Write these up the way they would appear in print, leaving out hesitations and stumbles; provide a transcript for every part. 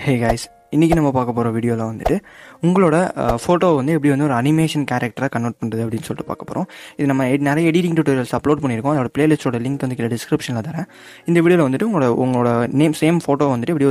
Hey guys, இன்றைக்கி நம்ம பார்க்க போகிற வீடியோவில் வந்துட்டு உங்களோட ஃபோட்டோ வந்து எப்படி வந்து ஒரு அனிமேஷன் கேரக்டராக கன்வெர்ட் பண்ணுறது அப்படின்னு சொல்லிட்டு பார்க்க போகிறோம். இது நம்ம நிறைய எடிட்டிங் டியூட்டோரியல்ஸ் அப்லோட் பண்ணியிருக்கோம். அதோட பிளேலிஸ்ட்டோட லிங்க் வந்து கீழே டிஸ்கிரிப்ஷனில் தரேன். இந்த வீடியோவில் வந்துட்டு உங்களோட சேம் ஃபோட்டோ வந்துட்டு எப்படி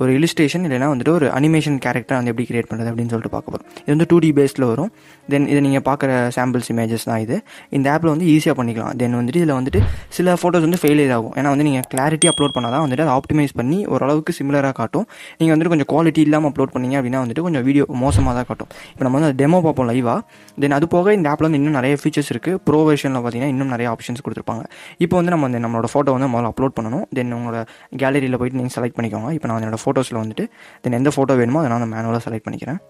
ஒரு இல்லுஸ்ட்ரேஷன் இல்லைனா வந்துட்டு ஒரு அனிமேஷன் கேரக்டராக வந்து எப்படி கிரியேட் பண்ணுறது அப்படின்னு சொல்லிட்டு பார்க்க போகிறோம். இது வந்து 2D பேஸில் வரும். தென் இதை நீங்கள் பார்க்குற சாம்பிள்ஸ் இமேஜஸ் தான் இது. இந்த ஆப்பில் வந்து ஈஸியாக பண்ணிக்கலாம். தென் வந்துட்டு இதில் வந்துட்டு சில ஃபோட்டோஸ் வந்து ஃபெயிலியர் ஆகும். ஏன்னா வந்து நீங்கள் கிளாரிட்டி அப்லோட் பண்ணால் தான் வந்துட்டு அதை ஆப்டிமைஸ் பண்ணி ஓரளவுக்கு சிமிலராக காட்டும். நீங்கள் வந்துட்டு கொஞ்சம் குவாலிட்டி இல்லாமல் அப்லோட் பண்ணிங்க அப்படின்னா வந்துட்டு கொஞ்சம் வீடியோ மோசமாக தான் காட்டும். இப்போ நம்ம வந்து டெமோ பார்ப்போம் லைவாக. தென் அது போக இந்த ஆப்பில் வந்து இன்னும் நிறைய ஃபீச்சர்ஸ் இருக்குது. ப்ரோ வெர்ஷனில் பார்த்தீங்கன்னா இன்னும் நிறைய ஆப்ஷன்ஸ் கொடுத்துருப்பாங்க. இப்போ வந்து நம்ம வந்து நம்மளோட ஃபோட்டோ வந்து முதல்ல அப்லோட் பண்ணணும். தென் உங்களோட கேலரியில் போய்ட்டு நீங்கள் செலக்ட் பண்ணிக்கோங்க. இப்போ நான் என்னோடய ஃபோட்டோஸில் வந்துட்டு தென் எந்த ஃபோட்டோ வேணுமோ அதை நான் மேனுவலாக செலக்ட் பண்ணிக்கிறேன்.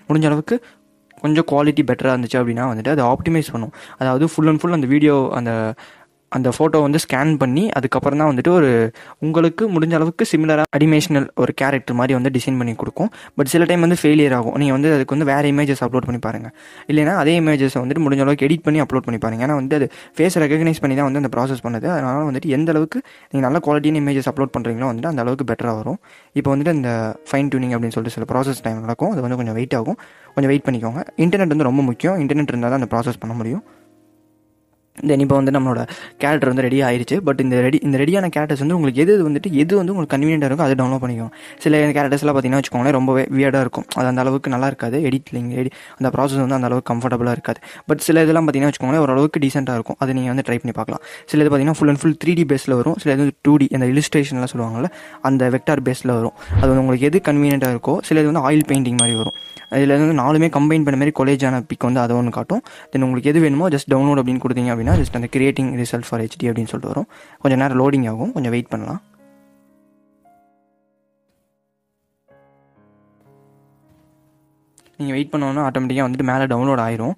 முடிஞ்ச அளவுக்கு கொஞ்சம் குவாலிட்டி பெட்டராக இருந்துச்சு அப்படின்னா வந்துட்டு அதை ஆப்டிமைஸ் பண்ணும். அதாவது ஃபுல் அண்ட் ஃபுல் அந்த வீடியோ அந்த ஃபோட்டோ வந்து ஸ்கேன் பண்ணி அதுக்கப்புறம் தான் வந்துட்டு ஒரு உங்களுக்கு முடிஞ்ச அளவுக்கு சிமிலராக அனிமேஷனல் ஒரு கேரக்டர் மாதிரி வந்து டிசைன் பண்ணி கொடுக்கும். பட் சில டைம் வந்து ஃபெயிலியர் ஆகும். நீங்கள் வந்து அதுக்கு வந்து வேறு இமேஜஸ் அப்லோட் பண்ணி பாருங்கள். இல்லைனா அதே இமேஜஸை வந்துட்டு முடிஞ்ச அளவுக்கு எடிட் பண்ணி அப்லோட் பண்ணி பாருங்கள். ஏன்னா வந்து அது ஃபேஸை ரெகக்னைஸ் பண்ணி தான் வந்து அந்த ப்ராசஸ் பண்ணுது. அதனால் வந்துட்டு எந்த அளவுக்கு நீங்கள் நல்ல குவாலிட்டியான இமேஜஸ் அப்லோட் பண்ணுறீங்களோ வந்துட்டு அந்த அளவுக்கு பெட்டராக வரும். இப்போ வந்துட்டு இந்த ஃபைன் டியூனிங் அப்படின்னு சொல்லிட்டு சில ப்ராசஸ் டைம் நடக்கும். அது வந்து கொஞ்சம் வெயிட் ஆகும். கொஞ்சம் வெயிட் பண்ணிக்கோங்க. இன்டர்நெட் வந்து ரொம்ப முக்கியம். இன்டர்நெட் இருந்தால் தான் அந்த ப்ராசஸ் பண்ண முடியும். தென் இப்போ வந்து நம்மளோட கேரக்டர் வந்து ரெடி ஆயிடுச்சு. பட் இந்த ரெடியான கேரக்டர்ஸ் வந்து உங்களுக்கு எது வந்து உங்களுக்கு கன்வீனியன்ட்டாக இருக்கும் அதை டவுன்லோட் பண்ணிக்கோங்க. சில கேரக்டர்ஸ்லாம் பார்த்தீங்கன்னா வச்சுக்கோங்களேன் ரொம்பவே வியர்டாக இருக்கும். அது அந்த அளவுக்கு நல்லா இருக்காது. அந்த ப்ராசஸ் வந்து அந்த அளவுக்கு கம்ஃபர்டபுளாக இருக்காது. பட் சில இதெல்லாம் பார்த்தீங்கன்னா வச்சுக்கோங்களேன் ஓரளவுக்கு டீசெண்டாக இருக்கும். அதை நீங்கள் வந்து ட்ரை பண்ணி பார்க்கலாம். சில இது பார்த்தீங்கன்னா ஃபுல் அண்ட் ஃபுல் 3D பேஸில் வரும். சில இது 2D அந்த இல்லுஸ்ட்ரேஷன்லாம் சொல்லுவாங்கள்ல அந்த வெக்டார் பேஸில் வரும். அது வந்து உங்களுக்கு எது கன்வீனியன்ட்டாக இருக்கோ. சில இது வந்து ஆயில் பெயிண்டிங் மாதிரி வரும். இதில் வந்து 4மே கம்பைன் பண்ண மாதிரி கொலேஜான பிக் வந்து அதை ஒன்று காட்டும். தென் உங்களுக்கு எது வேணுமோ ஜஸ்ட் டவுன்லோட் அப்படின்னு கொடுத்தீங்க அப்படின்னா ஜஸ்ட் அந்த கிரியேட்டிங் ரிசல்ட் ஃபார் HD அப்படின்னு சொல்லிட்டு வரும். கொஞ்சம் நேரம் லோடிங் ஆகும். கொஞ்சம் வெயிட் பண்ணலாம். நீங்கள் வெயிட் பண்ணோன்னா ஆட்டோமேட்டிக்காக வந்துட்டு மேலே டவுன்லோட் ஆயிரும்.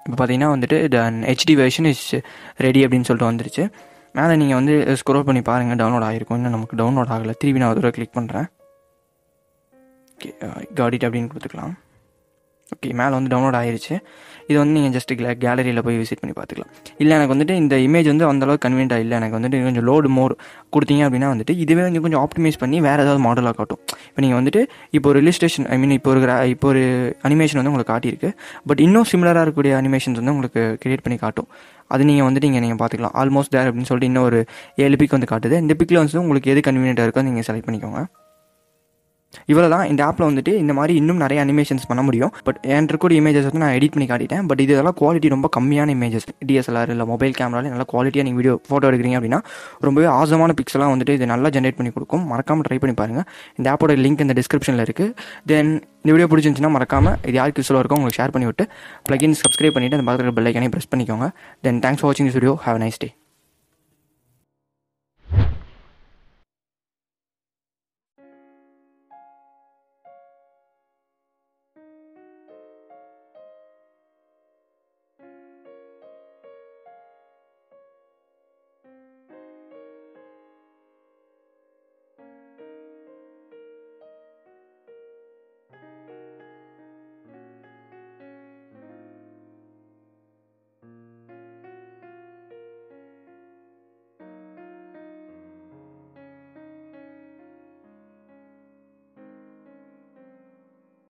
இப்போ பார்த்தீங்கன்னா வந்துட்டு HD வெர்ஷன் இஸ் ரெடி அப்படின்னு சொல்லிட்டு வந்துருச்சு. மேலே நீங்கள் வந்து ஸ்க்ரோல் பண்ணி பாருங்கள் டவுன்லோட் ஆகிருக்கும். இன்னும் நமக்கு டவுன்லோட் ஆகலை. திருப்பி நான் ஒரு தடவை கிளிக் பண்ணுறேன். ஓகே காட் இட் அப்படின்னு கொடுத்துக்கலாம். ஓகே மேலே வந்து டவுன்லோட் ஆகிருச்சு. இது வந்து நீங்கள் ஜஸ்ட் கேலரியில் போய் விசிட் பண்ணி பார்த்துக்கலாம். இல்லை எனக்கு வந்துட்டு இந்த இமேஜ் வந்து அந்தளவுக்கு கன்வீனியன்ட்டாக இல்லை, எனக்கு வந்துட்டு கொஞ்சம் லோடு மோர் கொடுத்தீங்க அப்படின்னா வந்துட்டு இதுவே வந்து கொஞ்சம் ஆப்டிமைஸ் பண்ணி வேறு ஏதாவது மாடலாக காட்டும். இப்போ நீங்கள் வந்துட்டு இப்போ ஒரு இல்லுஸ்ட்ரேஷன் இப்போ ஒரு அனிமேஷன் வந்து உங்களுக்கு காட்டியிருக்கு. பட் இன்னும் சிமிலராக இருக்கக்கூடிய அனிமேஷன்ஸ் வந்து உங்களுக்கு கிரியேட் பண்ணி காட்டும். அது நீங்கள் வந்துட்டு நீங்கள் பார்த்துக்கலாம். ஆல்மோஸ்ட் தேர் அப்படின்னு சொல்லிட்டு இன்னும் ஒரு 7 பிக் வந்து காட்டுது. இந்த பிக்கில் வந்து உங்களுக்கு எது கன்வீனியன்ட்டாக இருக்கோ நீங்கள் செலக்ட் பண்ணிக்கோங்க. இவ்வளோ தான். இந்த ஆப்பில் வந்துட்டு இந்த மாதிரி இன்னும் நிறைய அனிமேஷன்ஸ் பண்ண முடியும். பட் என் இருக்கக்கூடிய இமேஜஸ் வந்து நான் எடிட் பண்ணி காட்டிட்டேன். பட் இதெல்லாம் குவாலிட்டி ரொம்ப கம்மியான இமேஜஸ். DSLR இல்லை மொபைல் கேமராவில் நல்லா குவாலிட்டியாக நீங்கள் ஃபோட்டோ எடுக்கிறீங்க அப்படின்னா ரொம்பவே ஆசமான பிக்ஸ்லாம் வந்துட்டு இது நல்லா ஜென்ரேட் பண்ணி கொடுக்கும். மறக்காமல் ட்ரை பண்ணி பாருங்கள். இந்த ஆப்போட லிங்க் இந்த டிஸ்கிரிப்ஷனில் இருக்குது. தென் இந்த வீடியோ பிடிச்சிருந்துச்சுன்னா மறக்காமல் இது யாருக்கு யூஸ்ஃபுல்லாக இருக்கோ உங்களுக்கு ஷேர் பண்ணி விட்டு ப்ளகின் சப்ஸ்கிரைப் பண்ணிவிட்டு அந்த பக்கத்தில் பெல் ஐக்கானே ப்ரெஸ் பண்ணிக்கோங்க. தென் தேங்க்ஸ் ஃபார் வாட்சிங் this video. Have a nice day.